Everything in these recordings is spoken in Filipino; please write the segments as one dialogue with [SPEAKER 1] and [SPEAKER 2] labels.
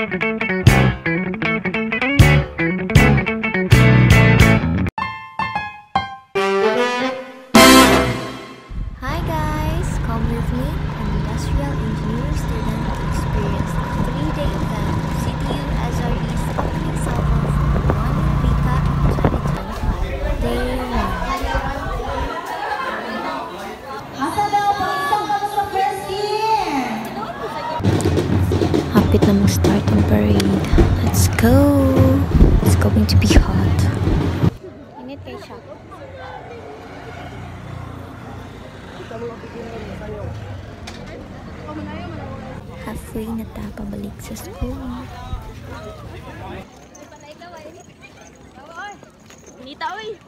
[SPEAKER 1] Hi guys, come with me, an industrial engineering student to experience a 3-day event of CTU SRE's opening salvo for 1 recap 2025. Day 1. Hapit na mag-start ang parade. Let's go! It's going to be hot. Init kayo siya. Halfway na tayo pabalik sa school.
[SPEAKER 2] Nita, oy!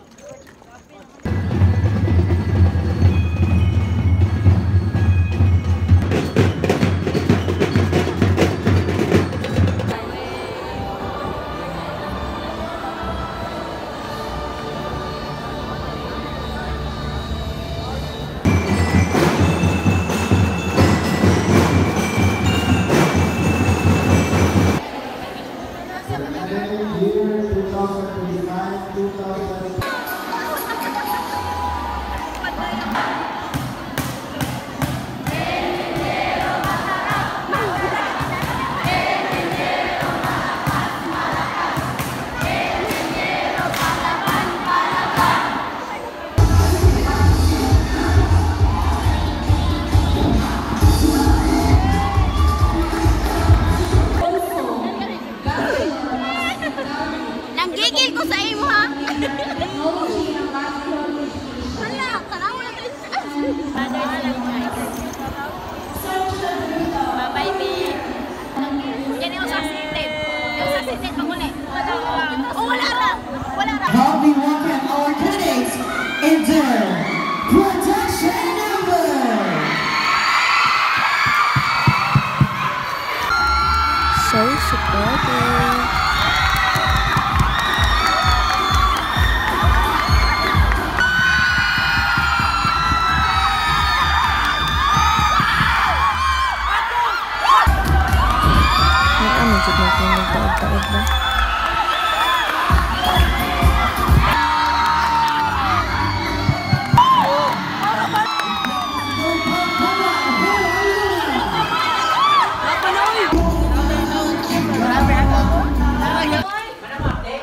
[SPEAKER 2] Nanggigil ko sa imo ha. Wala, tanaw na to. Bye-bye, babe. Yan yung succeeded. Yung succeeded pa muli. Oh, wala ra. Wala ra.
[SPEAKER 3] How we welcome our candidates into production number.
[SPEAKER 1] So supportive. Medyo nagtaog-taog ba?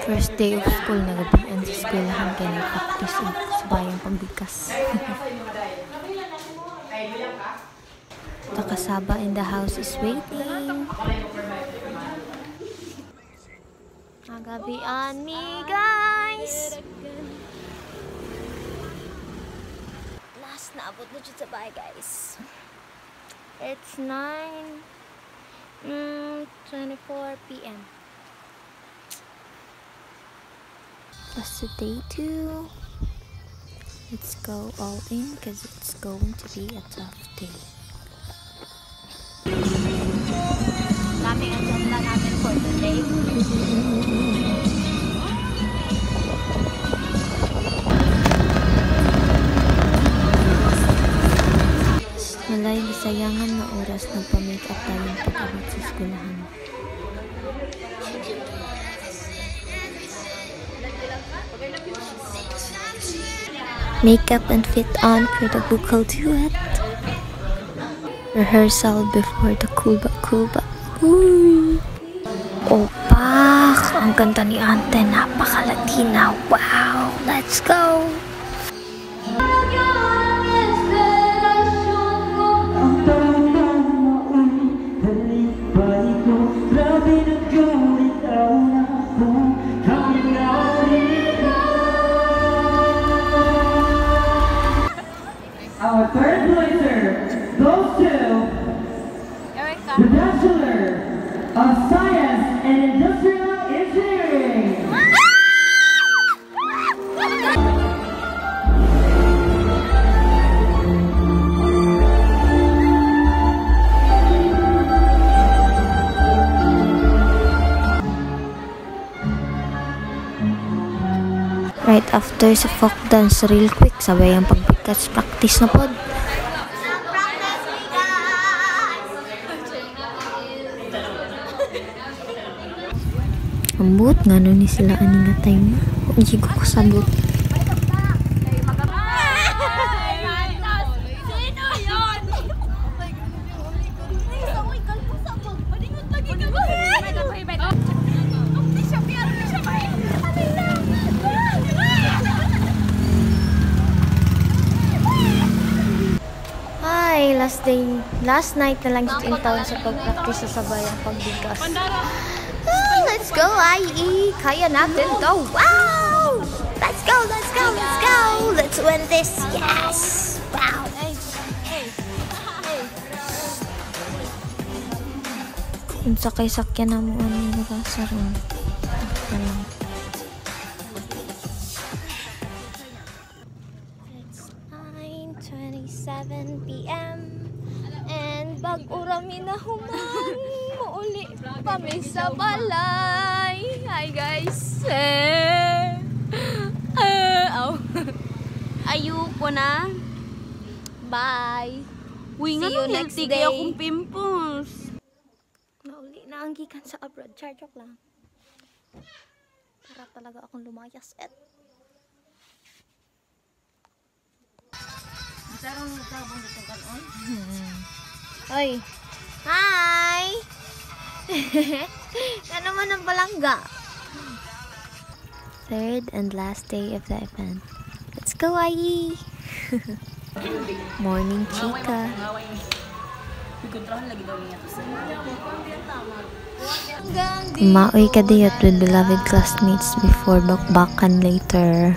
[SPEAKER 1] First day of school, nagabihan sa eskwelahan kaya nag-practice sa bayang pagbigkas. Takasaba in the house is waiting. Magabian me, guys! Last na abot na dyan sa bahay, guys. It's 9:24 p.m. That's the day 2. Let's go all in because it's going to be a tough day. Daming agenda natin for today. Malay bisayangan na oras nagpa-makeup tayong pag-abot sa eskwelahan. Makeup and fit on for the vocal duet. Rehearsal before the kulba. Opak! Ang ganda ni Ante, napaka-Latina. Wow! Let's go!
[SPEAKER 3] Our third placer goes to the Bachelor of Science and Industrial Engineering.
[SPEAKER 1] Right after sa folk dance, real quick, sabay ang pagbikas, practice na pod. Ambot nga nun ni sila ani nga time. Hindi ko kasabot.
[SPEAKER 2] Sino yun?
[SPEAKER 1] Hi, last night na lang in town sa pag-practice sa sabayang pagbigas. Oh, let's go, IE! Kaya natin to! Wow! Let's go, let's go, let's go! Let's win this! Yes! Wow! Kung sakay-sakyan na mo, ano yung nakasaroon? It's 9:27 p.m. And bag-urami na human muuli kami sa balay. Hi guys!
[SPEAKER 2] Ayoko na.
[SPEAKER 1] Bye!
[SPEAKER 2] Uy, nga
[SPEAKER 1] See you
[SPEAKER 2] nung
[SPEAKER 1] next
[SPEAKER 2] healthy
[SPEAKER 1] day.
[SPEAKER 2] kaya akong pimples.
[SPEAKER 1] Nauli na ang gikan sa abroad. Charge lang. Para talaga akong lumayas. Hoy! Hi! Yan naman ang palangga. Third and last day of the event. Let's go, IE! Morning, chika. Maoy ka diyot with beloved classmates before bakbakan later.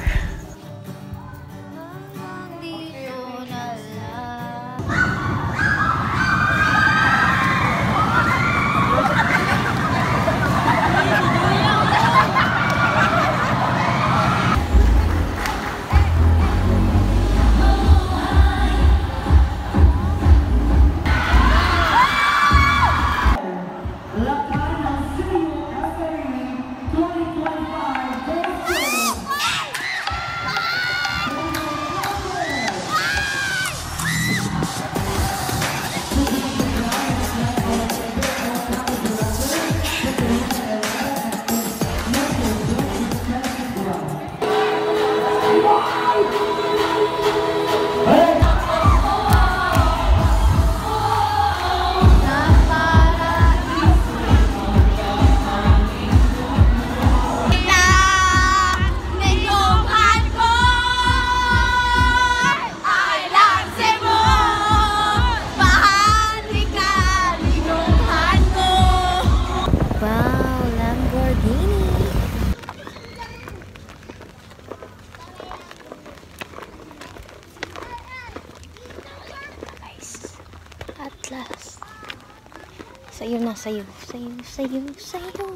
[SPEAKER 1] At last. Sayo na, sayo. Sayo, sayo, sayo.